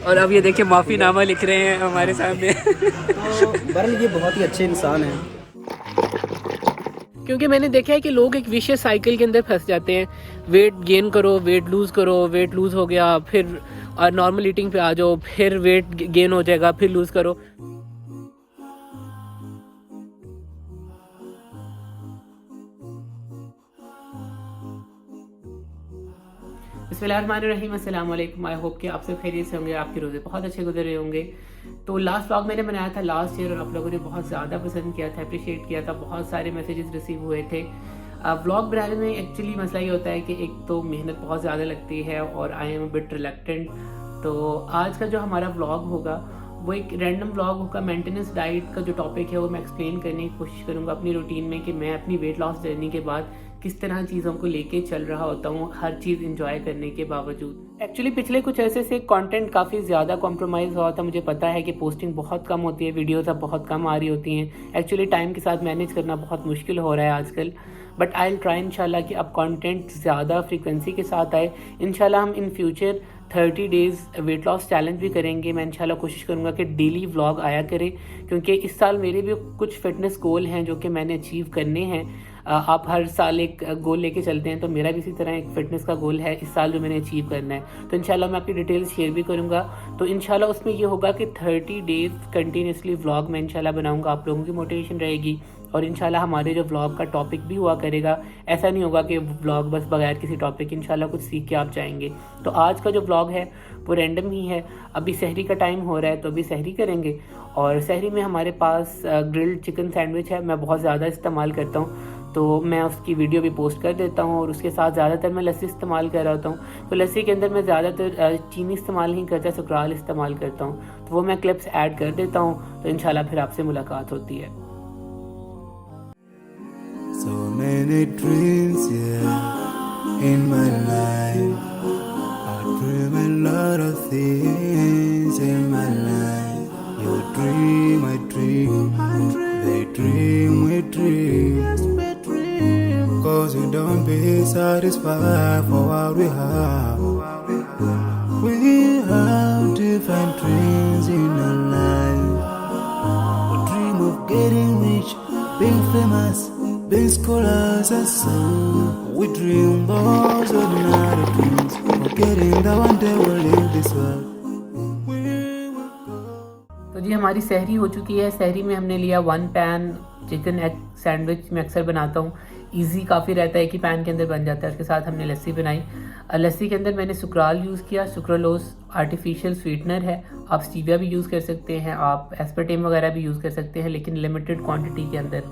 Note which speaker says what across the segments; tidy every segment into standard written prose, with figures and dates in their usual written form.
Speaker 1: और अब ये देखिए माफ़ीनामा लिख रहे हैं हमारे सामने।
Speaker 2: तो बहरहाल ये बहुत ही अच्छे इंसान हैं।
Speaker 1: क्योंकि मैंने देखा है कि लोग एक विशियस साइकिल के अंदर फंस जाते हैं। वेट गेन करो, वेट लूज़ करो, वेट लूज़ हो गया फिर नॉर्मल ईटिंग पे आ जाओ, फिर वेट गेन हो जाएगा, फिर लूज़ करो। बिस्मिल्लाहिर्रहमानिर्रहीम, अस्सलाम वालेकुम। आई होप कि आप सब खैरियत से होंगे, आपके रोज़े बहुत अच्छे गुजर रहे होंगे। तो लास्ट व्लॉग मैंने बनाया था लास्ट ईयर और आप लोगों ने बहुत ज़्यादा पसंद किया था, अप्रिशिएट किया था, बहुत सारे मैसेजेस रिसीव हुए थे। व्लॉग बनाने में एक्चुअली मसला ये होता है कि एक तो मेहनत बहुत ज़्यादा लगती है और I am a bit reluctant. तो आज का जो हमारा व्लॉग होगा वो एक रैंडम व्लॉग होगा। मेंटेनेंस डाइट का जो टॉपिक है वो मैं एक्सप्लेन करने की कोशिश करूँगा अपनी रूटीन में कि मैं अपनी वेट लॉस जर्नी के बाद किस तरह चीज़ों को लेके चल रहा होता हूँ, हर चीज़ इंजॉय करने के बावजूद। एक्चुअली पिछले कुछ ऐसे से कंटेंट काफ़ी ज़्यादा कॉम्प्रोमाइज़ हुआ था। मुझे पता है कि पोस्टिंग बहुत कम होती है, वीडियोज़ अब बहुत कम आ रही होती हैं। एक्चुअली टाइम के साथ मैनेज करना बहुत मुश्किल हो रहा है आजकल, बट आई विल ट्राई इंशाल्लाह कि अब कंटेंट ज़्यादा फ्रीक्वेंसी के साथ आए। इंशाल्लाह हम in future 30 days weight loss challenge भी करेंगे। मैं इंशाल्लाह कोशिश करूँगा कि डेली व्लॉग आया करे, क्योंकि इस साल मेरे भी कुछ फिटनेस गोल हैं जो कि मैंने अचीव करने हैं। आप हर साल एक गोल लेके चलते हैं, तो मेरा भी इसी तरह एक फ़िटनेस का गोल है इस साल जो मैंने अचीव करना है। तो इंशाल्लाह मैं आपकी डिटेल्स शेयर भी करूँगा। तो इंशाल्लाह उसमें ये होगा कि 30 डेज़ कंटिन्यूसली व्लॉग मैं इंशाल्लाह बनाऊँगा, आप लोगों की मोटिवेशन रहेगी और इंशाल्लाह हमारे जो व्लॉग का टॉपिक भी हुआ करेगा। ऐसा नहीं होगा कि व्लॉग बस बगैर किसी टॉपिक, इंशाल्लाह कुछ सीख के आप जाएंगे। तो आज का जो व्लॉग है वो रैंडम ही है। अभी सहरी का टाइम हो रहा है तो अभी सहरी करेंगे और सहरी में हमारे पास ग्रिल्ड चिकन सैंडविच है। मैं बहुत ज़्यादा इस्तेमाल करता हूँ, तो मैं उसकी वीडियो भी पोस्ट कर देता हूँ। और उसके साथ ज़्यादातर मैं लस्सी इस्तेमाल कर रहा होता हूँ। तो लस्सी के अंदर मैं ज़्यादातर चीनी इस्तेमाल नहीं करता, सुकराल इस्तेमाल करता हूँ। तो वो मैं क्लिप्स ऐड कर देता हूँ। तो इंशाल्लाह फिर आपसे मुलाकात होती है।
Speaker 3: So many dreams, yeah, in my life. I dream a lot of things in my life. You dream, I dream. They dream, we dream. Cause we don't be satisfied for what we have. We have different dreams in our life. We dream of getting rich, being famous, being scholars and so. We dream those ordinary dreams, forgetting that one day we'll leave this world.
Speaker 1: तो जी हमारी सहरी हो चुकी है। सहरी में हमने लिया 1 पैन चिकन एग सैंडविच। मैं अक्सर बनाता हूँ, इजी काफ़ी रहता है कि पैन के अंदर बन जाता है। उसके साथ हमने लस्सी बनाई। लस्सी के अंदर मैंने सुकराल यूज़ किया। सुक्रोलोस आर्टिफिशियल स्वीटनर है, आप स्टीविया भी यूज़ कर सकते हैं, आप एस्पर्टेम वगैरह भी यूज़ कर सकते हैं, लेकिन लिमिटेड क्वांटिटी के अंदर।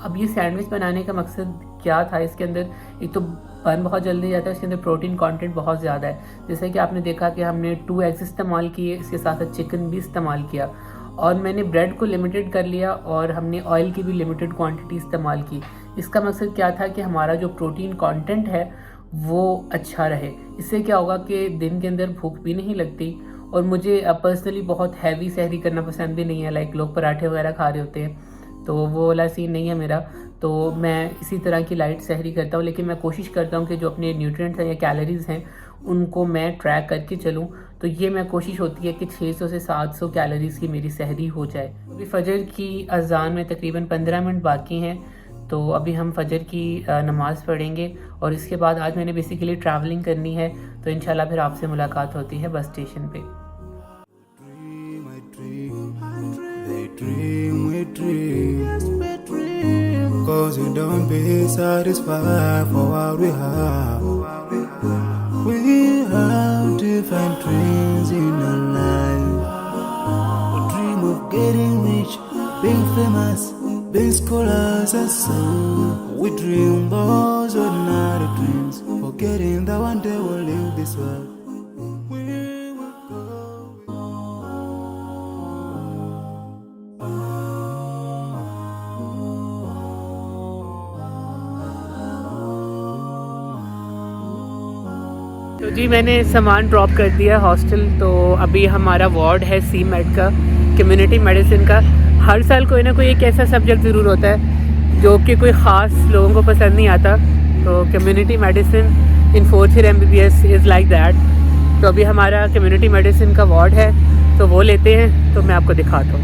Speaker 1: अब ये सैंडविच बनाने का मकसद क्या था, इसके अंदर एक तो बन बहुत जल्दी जाता है, इसके अंदर प्रोटीन कंटेंट बहुत ज़्यादा है। जैसे कि आपने देखा कि हमने 2 एग्स इस्तेमाल किए, इसके साथ साथ चिकन भी इस्तेमाल किया और मैंने ब्रेड को लिमिटेड कर लिया और हमने ऑयल की भी लिमिटेड क्वांटिटी इस्तेमाल की। इसका मकसद क्या था कि हमारा जो प्रोटीन कंटेंट है वो अच्छा रहे। इससे क्या होगा कि दिन के अंदर भूख भी नहीं लगती। और मुझे पर्सनली बहुत हैवी सहरी करना पसंद भी नहीं है, लाइक लोग पराठे वगैरह खा रहे होते हैं, तो वो वाला सीन नहीं है मेरा। तो मैं इसी तरह की लाइट सहरी करता हूँ, लेकिन मैं कोशिश करता हूँ कि जो अपने न्यूट्रिएंट्स हैं या कैलोरीज़ हैं उनको मैं ट्रैक करके चलूँ। तो ये मैं कोशिश होती है कि 600 से 700 कैलोरीज़ की मेरी सहरी हो जाए। अभी फ़जर की अज़ान में तकरीबन 15 मिनट बाकी हैं, तो अभी हम फ़जर की नमाज़ पढ़ेंगे और इसके बाद आज मैंने बेसिकली ट्रैवलिंग करनी है। तो इंशाल्लाह फिर आपसे मुलाकात होती है बस स्टेशन पे।
Speaker 3: Cause we don't be satisfied for what we have. We have different dreams in our life. We dream of getting rich, being famous, being scholars and so. We dream those ordinary dreams, forgetting that one day we'll leave this world.
Speaker 1: तो जी मैंने सामान drop कर दिया hostel. तो अभी हमारा ward है सी made का, कम्युनिटी मेडिसिन का। हर साल कोई ना कोई एक ऐसा सब्जेक्ट ज़रूर होता है जो कि कोई ख़ास लोगों को पसंद नहीं आता। तो community medicine in 4th year MBBS is like that. तो अभी हमारा कम्युनिटी मेडिसिन का वार्ड है, तो वो लेते हैं, तो मैं आपको दिखाता हूँ।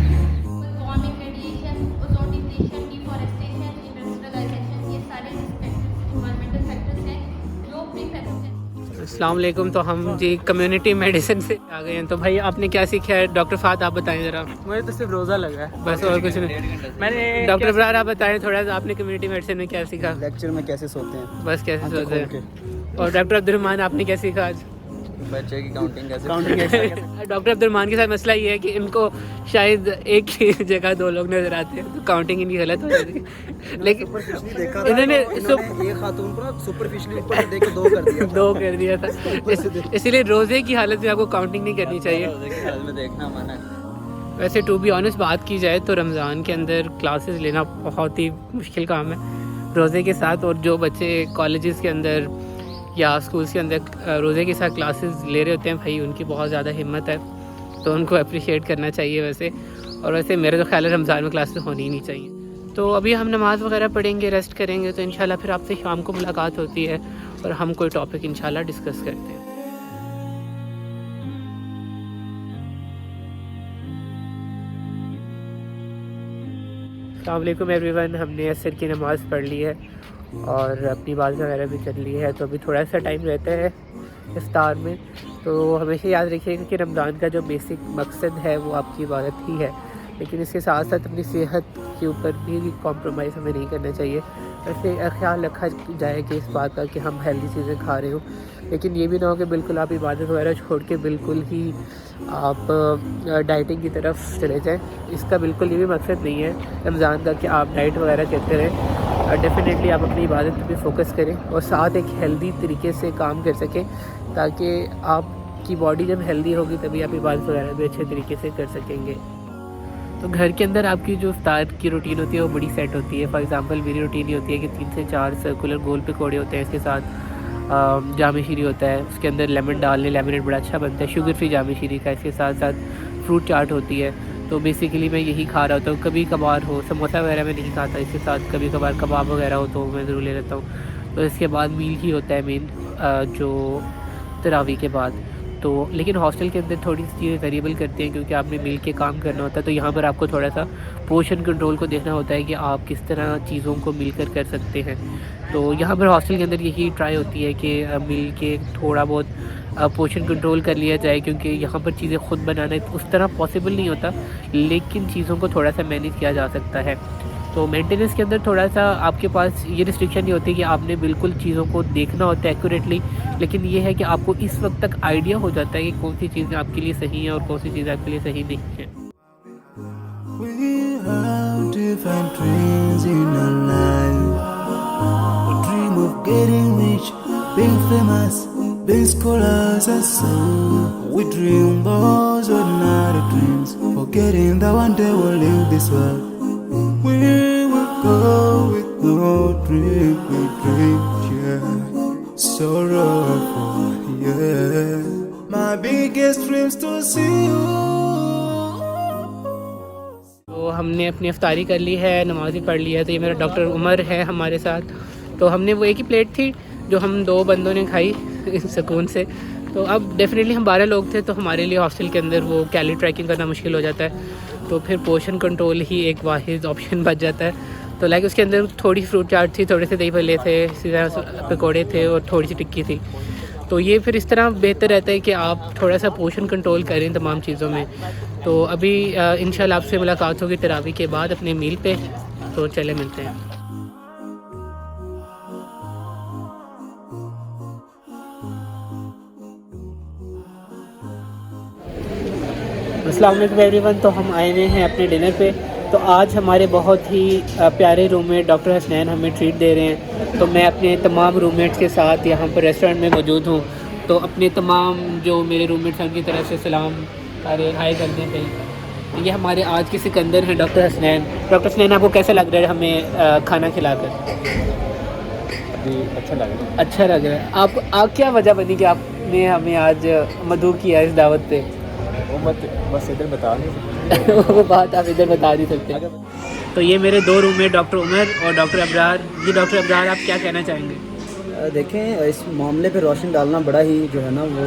Speaker 4: Warming, radiation, ozone depletion, deforestation, industrialisation, ये सारे एनवायरमेंटल फैक्टर्स हैं जो प्री फैक्टर्स हैं।
Speaker 1: अस्सलाम वालेकुम। तो हम जी कम्युनिटी मेडिसिन से आ गए हैं। तो भाई आपने क्या सीखा है? डॉक्टर फाद आप बताएं ज़रा।
Speaker 2: मुझे तो सिर्फ रोज़ा लगा है।
Speaker 1: बस और कुछ नहीं।
Speaker 2: मैंने
Speaker 1: डॉक्टर अब्रार आप बताएं थोड़ा सा, आपने कम्युनिटी मेडिसिन में क्या सीखा?
Speaker 2: लेक्चर में कैसे सोते हैं,
Speaker 1: बस कैसे
Speaker 2: आंखें
Speaker 1: सोचते
Speaker 2: खोल
Speaker 1: हैं। और डॉक्टर अब्दुलरहमान आपने क्या सीखा आज?
Speaker 2: बच्चे की काउंटिंग कैसे
Speaker 1: डॉक्टर अब्दुलरहमान के साथ मसला ये है कि इनको शायद एक ही जगह दो लोग नजर आते हैं, तो काउंटिंग इनकी गलत हो जाती है। लेकिन
Speaker 2: देखा
Speaker 1: इन्होंने
Speaker 2: ये खातून को ना सुपरफिशियली ऊपर से देख के दो कर दिया
Speaker 1: दो कर दिया था। इसीलिए रोज़े की हालत में आपको काउंटिंग नहीं करनी चाहिए।
Speaker 2: में देखना मना है।
Speaker 1: वैसे टू बी ऑनेस्ट बात की जाए तो रमज़ान के अंदर क्लासेस लेना बहुत ही मुश्किल काम है रोज़े के साथ। और जो बच्चे कॉलेजेस के अंदर या स्कूल्स के अंदर रोज़े के साथ क्लासेस ले रहे होते हैं, भाई उनकी बहुत ज़्यादा हिम्मत है, तो उनको अप्रिशिएट करना चाहिए वैसे। और वैसे मेरे तो ख्याल है रमज़ान में क्लासेस होनी ही नहीं चाहिए। तो अभी हम नमाज़ वगैरह पढ़ेंगे, रेस्ट करेंगे, तो इंशाल्लाह फिर आपसे शाम को मुलाकात होती है और हम कोई टॉपिक इंशाल्लाह डिस्कस करते हैं। अस्सलाम वालेकुम एवरीवन। हमने असर की नमाज़ पढ़ ली है और अपनी बात वगैरह भी कर ली है, तो अभी थोड़ा सा टाइम रहता है इफ्तार में। तो हमेशा याद रखिएगा कि रमज़ान का जो बेसिक मकसद है वो आपकी इबादत ही है, लेकिन इसके साथ साथ अपनी सेहत के ऊपर भी कॉम्प्रोमाइज़ हमें नहीं करना चाहिए। वैसे ख्याल रखा जाए कि इस बात का कि हम हेल्दी चीज़ें खा रहे हो, लेकिन ये भी ना हो कि बिल्कुल आप इबादत वगैरह छोड़ के बिल्कुल ही आप डाइटिंग की तरफ चले जाएं। इसका बिल्कुल ये भी मकसद नहीं है रमज़ान का कि आप डाइट वगैरह करते रहें। डेफ़िनेटली आप अपनी इबादत पर भी फोकस करें और साथ एक हेल्दी तरीके से काम कर सकें, ताकि आपकी बॉडी जब हेल्दी होगी तभी आप इबादत वगैरह भी अच्छे तरीके से कर सकेंगे। तो घर के अंदर आपकी जो इफ्तार की रूटीन होती है वो बड़ी सेट होती है। फॉर एग्जांपल मेरी रूटीन ये होती है कि 3 से 4 सर्कुलर गोल पकौड़े होते हैं, इसके साथ जाम शीरी होता है, उसके अंदर लेमन डाल लें, लेमनेड बड़ा अच्छा बनता है, शुगर फ्री जाम शीरी का। इसके साथ साथ फ्रूट चाट होती है। तो बेसिकली मैं यही खा रहा होता हूँ। कभी कभार हो समोसा वगैरह मैं नहीं खाता, इसके साथ कभी कभार कबाब वगैरह हो तो मैं ज़रूर ले लेता हूँ। तो इसके बाद मील ही होता है मेन जो तरावी के बाद। तो लेकिन हॉस्टल के अंदर थोड़ी सी चीज़ें वेरिएबल करती हैं, क्योंकि आपने मिल के काम करना होता है। तो यहाँ पर आपको थोड़ा सा पोर्शन कंट्रोल को देखना होता है कि आप किस तरह चीज़ों को मिलकर कर सकते हैं। तो यहाँ पर हॉस्टल के अंदर यही ट्राई होती है कि मिल के थोड़ा बहुत पोर्शन कंट्रोल कर लिया जाए, क्योंकि यहाँ पर चीज़ें ख़ुद बनाना उस तरह पॉसिबल नहीं होता, लेकिन चीज़ों को थोड़ा सा मैनेज किया जा सकता है। तो मेंटेनेंस के अंदर थोड़ा सा आपके पास ये रिस्ट्रिक्शन नहीं होती कि आपने बिल्कुल चीज़ों को देखना होता है एक्यूरेटली, लेकिन ये है कि आपको इस वक्त तक आइडिया हो जाता है कि कौन सी चीज़ें आपके लिए सही हैं और कौन सी चीज़ें आपके लिए सही नहीं हैं।
Speaker 3: We have different dreams in our life. We dream of getting rich, being famous, being scholars and so. We dream those ordinary dreams, forgetting that one day we'll leave this world. We will go with no dream, we dream, yeah. Sorrowful, yeah. My biggest dreams to see you.
Speaker 1: तो हमने अपनी इफ्तारी कर ली है, नमाज़ी पढ़ ली है। तो ये मेरा डॉक्टर उमर है हमारे साथ। तो हमने वो एक ही प्लेट थी जो हम 2 बंदों ने खाई सुकून से। तो अब डेफिनेटली हम 12 लोग थे, तो हमारे लिए हॉस्टल के अंदर वो कैलोरी ट्रैकिंग करना मुश्किल हो जाता है। तो फिर पोर्शन कंट्रोल ही एक वाहिद ऑप्शन बच जाता है। तो लाइक उसके अंदर थोड़ी फ्रूट चाट थी, थोड़े से दही भल्ले थे, इसी तरह पकौड़े थे और थोड़ी सी टिक्की थी। तो ये फिर इस तरह बेहतर रहता है कि आप थोड़ा सा पोर्शन कंट्रोल करें तमाम चीज़ों में। तो अभी इंशाल्लाह आपसे मुलाकात होगी तरावी के बाद अपने मील पे। तो चले मिलते हैं। अस्सलाम वालेकुम एवरीवन। तो हम आए हुए हैं अपने डिनर पे। तो आज हमारे बहुत ही प्यारे रूममेट डॉक्टर हसनैन हमें ट्रीट दे रहे हैं। तो मैं अपने तमाम रूममेट्स के साथ यहाँ पर रेस्टोरेंट में मौजूद हूँ। तो अपने तमाम जो मेरे रूममेट्स हैं उनकी तरफ से सलाम सारे हाय करने पे। ये हमारे आज के सिकंदर हैं डॉक्टर हसनैन। डॉक्टर हसनैन आपको कैसा लग रहा है हमें खाना खिलाकर?
Speaker 2: अभी अच्छा लग रहा है।
Speaker 1: अच्छा लग रहा है। आप क्या वजह बनी कि आपने हमें आज मदऊ किया इस दावत पे?
Speaker 2: वो बस इधर बता नहीं
Speaker 1: वो बात आप इधर बता नहीं सकते। तो ये मेरे 2 रूममेट डॉक्टर उमर और डॉक्टर अब्रार। जी डॉक्टर अब्रार आप क्या कहना चाहेंगे?
Speaker 2: देखें, इस मामले पे रोशनी डालना बड़ा ही जो है ना वो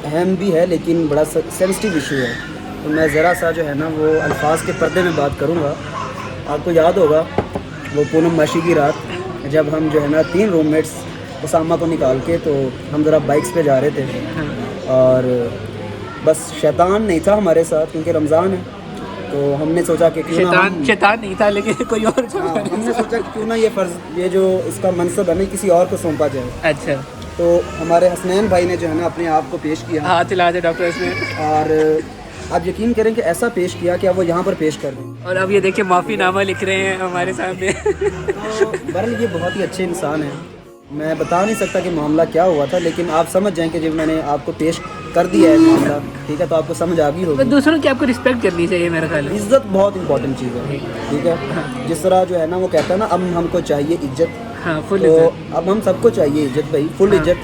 Speaker 2: अहम भी है लेकिन बड़ा सेंसिटिव इशू है। तो मैं ज़रा सा जो है ना वो अल्फाज के पर्दे में बात करूँगा। आपको याद होगा वो पूनम माशी की रात, जब हम जो है ना 3 रूममेट्स उसामा को निकाल के तो हम ज़रा बाइक्स पे जा रहे थे और बस शैतान नहीं था हमारे साथ क्योंकि रमज़ान है, तो हमने सोचा कि क्यों ना
Speaker 1: शैतान नहीं था लेकिन कोई और
Speaker 2: हमने सोचा कि क्यों ना ये जो इसका मनसब है ना किसी और को सौंपा जाए।
Speaker 1: अच्छा,
Speaker 2: तो हमारे हसनैन भाई ने जो है ना अपने आप को पेश किया
Speaker 1: हाथ हिला दे डॉक्टर इसमें,
Speaker 2: और आप यकीन करें कि ऐसा पेश किया कि अब वो यहाँ पर पेश कर दें।
Speaker 1: और अब ये देखिए माफ़ीनामा लिख रहे हैं हमारे सामने।
Speaker 2: तो बहरहाल ये बहुत ही अच्छे इंसान हैं। मैं बता नहीं सकता कि मामला क्या हुआ था, लेकिन आप समझ जाएं कि जब मैंने आपको पेश कर दिया है मामला, ठीक है, तो आपको समझ आ गई होगी।
Speaker 1: दूसरों की आपको रिस्पेक्ट करनी चाहिए मेरा ख्याल है।
Speaker 2: इज़्ज़त बहुत इंपॉर्टेंट चीज़ है, ठीक है। जिस तरह जो है ना वो कहता है ना, अब हमको चाहिए इज्जत,
Speaker 1: हाँ, फुल
Speaker 2: तो
Speaker 1: इज्जत।
Speaker 2: अब हम सबको चाहिए इज्जत भाई, फुल इज्जत।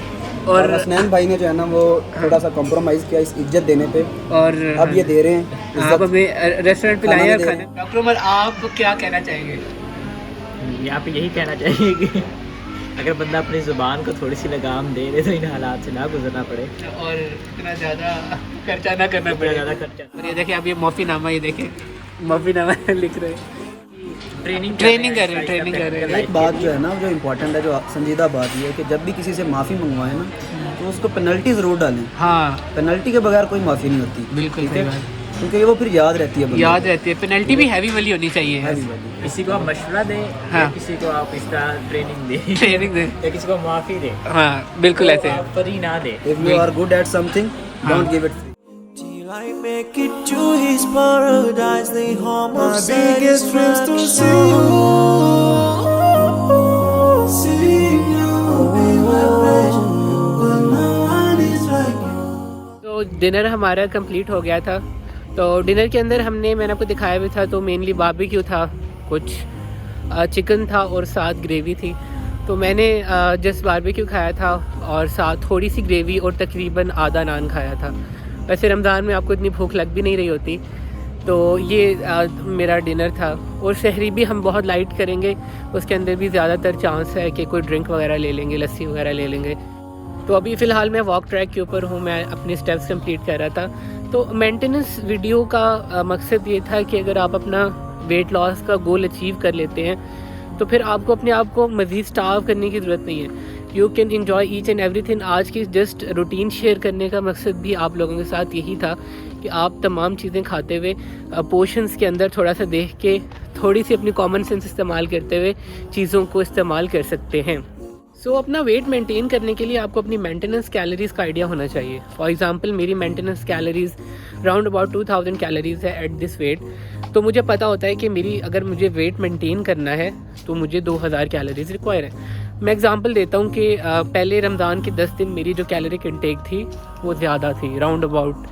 Speaker 2: और हसनैन भाई ने जो है ना वो थोड़ा सा कॉम्प्रोमाइज़ किया इस इज्जत देने पे, और अब ये दे रहे हैं
Speaker 1: आप हमें रेस्टोरेंट पे लाए हैं
Speaker 2: खाना।
Speaker 1: खाने। डॉक्टर उमर, आप क्या कहना चाहेंगे?
Speaker 5: यहाँ पे यही कहना चाहिए कि अगर बंदा अपनी ज़ुबान को थोड़ी सी लगाम दे दे तो इन हालात से ना गुजरना पड़े
Speaker 1: और इतना ज़्यादा खर्चा ना करना पड़े।
Speaker 5: ज़्यादा खर्चा।
Speaker 1: और ये देखिए आप ये माफ़ीनामा, ये देखिए माफ़ीनामा लिख रहे हैं।
Speaker 5: ट्रेनिंग
Speaker 1: कर रहे हैं।
Speaker 2: एक बात जो है ना जो इम्पोर्टेंट है, जो संजीदा बात ये है कि जब भी किसी से माफ़ी मंगवाएं ना तो उसको पेनल्टी ज़रूर डालें।
Speaker 1: हाँ,
Speaker 2: पेनल्टी के बगैर कोई माफ़ी नहीं होती,
Speaker 1: बिल्कुल
Speaker 2: ठीक है,
Speaker 1: सही बात।
Speaker 2: क्योंकि वो फिर याद रहती है बंदे को।
Speaker 1: याद रहती है। पेनल्टी भी हैवी वाली होनी चाहिए।
Speaker 2: हैवी वाली।
Speaker 5: किसी को आप मशवरा दें,
Speaker 1: हाँ।
Speaker 5: या किसी को आप इस तरह ट्रेनिंग दें,
Speaker 1: ट्रेनिंग दे।
Speaker 5: या किसी को माफ़ी दें,
Speaker 1: हाँ, बिल्कुल
Speaker 5: तो
Speaker 1: ऐसे।
Speaker 5: आप फ्री ना दें।
Speaker 2: If you are good at something, don't give it free.
Speaker 3: Till I make it to his paradise, the home of my biggest dreams to see you, be my passion, but no one is like you.
Speaker 1: तो dinner हमारा complete हो गया था। तो dinner के अंदर मैंने आपको दिखाया भी था, तो मेनली बारबेक्यू था, कुछ चिकन था और साथ ग्रेवी थी। तो मैंने जस्ट बारबेक्यू खाया था और साथ थोड़ी सी ग्रेवी और तकरीबन आधा नान खाया था। वैसे रमज़ान में आपको इतनी भूख लग भी नहीं रही होती, तो ये मेरा डिनर था। और शहरी भी हम बहुत लाइट करेंगे, उसके अंदर भी ज़्यादातर चांस है कि कोई ड्रिंक वगैरह ले लेंगे, लस्सी वगैरह ले लेंगे। तो अभी फ़िलहाल मैं वॉक ट्रैक के ऊपर हूँ, मैं अपने स्टेप्स कंप्लीट कर रहा था। तो मेंटेनेंस वीडियो का मकसद ये था कि अगर आप अपना वेट लॉस का गोल अचीव कर लेते हैं तो फिर आपको अपने आप को मज़ीद स्टार्व करने की ज़रूरत नहीं है। You can enjoy each and everything. आज की जस्ट रूटीन शेयर करने का मकसद भी आप लोगों के साथ यही था कि आप तमाम चीज़ें खाते हुए पोर्शंस के अंदर थोड़ा सा देख के, थोड़ी सी अपनी कॉमन सेंस इस्तेमाल करते हुए चीज़ों को इस्तेमाल कर सकते हैं। सो अपना वेट मेंटेन करने के लिए आपको अपनी मेंटेनेंस कैलोरीज़ का आइडिया होना चाहिए। फॉर एग्जांपल मेरी maintenance calories round about 2000 calories है एट दिस वेट। तो मुझे पता होता है कि अगर मुझे वेट मेंटेन करना है तो मुझे 2000 कैलोरीज़ रिक्वायर है। मैं एग्जांपल देता हूँ कि पहले रमज़ान के 10 दिन मेरी जो कैलोरिक इंटेक थी वो ज़्यादा थी, राउंड अबाउट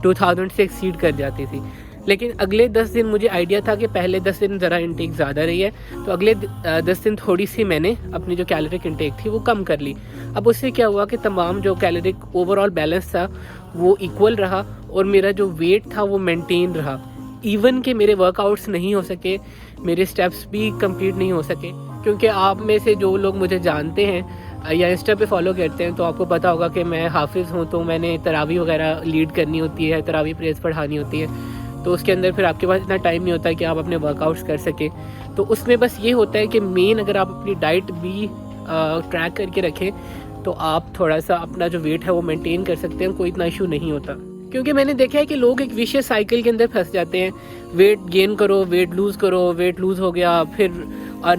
Speaker 1: 2000 से एक्सीड कर जाती थी। लेकिन अगले 10 दिन मुझे आइडिया था कि पहले 10 दिन ज़रा इंटेक ज़्यादा रही है, तो अगले 10 दिन थोड़ी सी मैंने अपनी जो कैलोरिक इंटेक थी वो कम कर ली। अब उससे क्या हुआ कि तमाम जो कैलोरिक ओवरऑल बैलेंस था वो इक्वल रहा और मेरा जो वेट था वो मेंटेन रहा। इवन कि मेरे वर्कआउट्स नहीं हो सके, मेरे स्टेप्स भी कंप्लीट नहीं हो सके, क्योंकि आप में से जो लोग मुझे जानते हैं या इंस्टा पे फॉलो करते हैं तो आपको पता होगा कि मैं हाफिज़ हूँ, तो मैंने तरावी वगैरह लीड करनी होती है, तरावी प्रेस पढ़ानी होती है। तो उसके अंदर फिर आपके पास इतना टाइम नहीं होता कि आप अपने वर्कआउट्स कर सकें। तो उसमें बस ये होता है कि मेन अगर आप अपनी डाइट भी ट्रैक करके रखें तो आप थोड़ा सा अपना जो वेट है वो मेंटेन कर सकते हैं, कोई इतना इशू नहीं होता। क्योंकि मैंने देखा है कि लोग एक विशियस साइकिल के अंदर फंस जाते हैं, वेट गेन करो, वेट लूज़ हो गया, फिर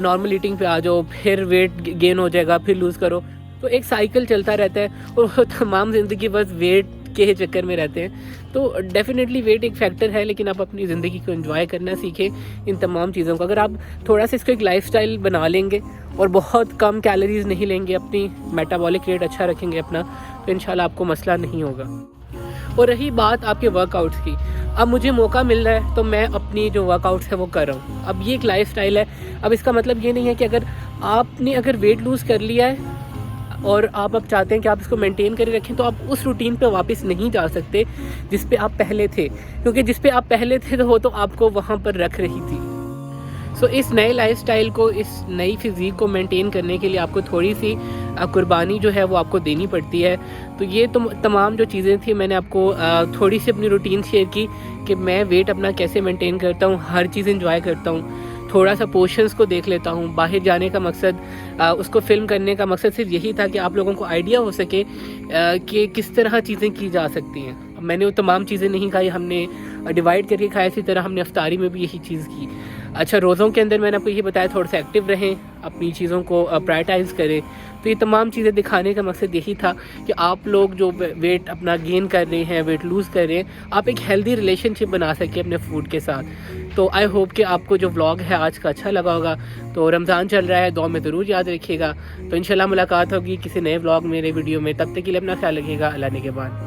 Speaker 1: नॉर्मल ईटिंग पे आ जाओ, फिर वेट गेन हो जाएगा, फिर लूज़ करो। तो एक साइकिल चलता रहता है और तमाम ज़िंदगी बस वेट के चक्कर में रहते हैं। तो डेफिनेटली वेट एक फैक्टर है, लेकिन आप अपनी ज़िंदगी को एंजॉय करना सीखें इन तमाम चीज़ों को। अगर आप थोड़ा सा इसको एक लाइफस्टाइल बना लेंगे और बहुत कम कैलोरीज नहीं लेंगे, अपनी मेटाबॉलिक रेट अच्छा रखेंगे अपना, तो इंशाल्लाह आपको मसला नहीं होगा। और रही बात आपके वर्कआउट्स की, अब मुझे मौका मिल रहा है तो मैं अपनी जो वर्कआउट्स है वो कर रहा हूँ। अब ये एक लाइफस्टाइल है। अब इसका मतलब ये नहीं है कि अगर वेट लूज़ कर लिया है और आप अब चाहते हैं कि आप इसको मेंटेन करके रखें तो आप उस रूटीन पे वापस नहीं जा सकते जिस पे आप पहले थे, क्योंकि जिस पे आप पहले थे तो वो तो आपको वहाँ पर रख रही थी। सो इस नए लाइफस्टाइल को, इस नई फिज़ीक को मेंटेन करने के लिए आपको थोड़ी सी कुर्बानी जो है वो आपको देनी पड़ती है। तो ये तमाम जो चीज़ें थी मैंने आपको थोड़ी सी अपनी रूटीन शेयर की कि मैं वेट अपना कैसे मेंटेन करता हूँ, हर चीज़ एंजॉय करता हूँ, थोड़ा सा पोर्शंस को देख लेता हूँ। बाहर जाने का मकसद, उसको फ़िल्म करने का मकसद सिर्फ यही था कि आप लोगों को आइडिया हो सके कि किस तरह चीज़ें की जा सकती हैं। मैंने वो तमाम चीज़ें नहीं खाई, हमने डिवाइड करके खाया, इसी तरह हमने अफ्तारी में भी यही चीज़ की। अच्छा, रोज़ों के अंदर मैंने आपको यही बताया थोड़ा सा एक्टिव रहें, अपनी चीज़ों को प्रायोरिटाइज़ करें। तो ये तमाम चीज़ें दिखाने का मकसद यही था कि आप लोग जो वेट अपना गेन कर रहे हैं, वेट लूज़ कर रहे हैं, आप एक हेल्दी रिलेशनशिप बना सकें अपने फूड के साथ। तो आई होप कि आपको जो व्लॉग है आज का अच्छा लगा होगा। तो रमज़ान चल रहा है, दुआ में ज़रूर याद रखिएगा। तो इंशाल्लाह मुलाकात होगी किसी नए व्लॉग, मेरे वीडियो में। तब तक के लिए अपना ख्याल रखिएगा। अल्लाह ने के बाद।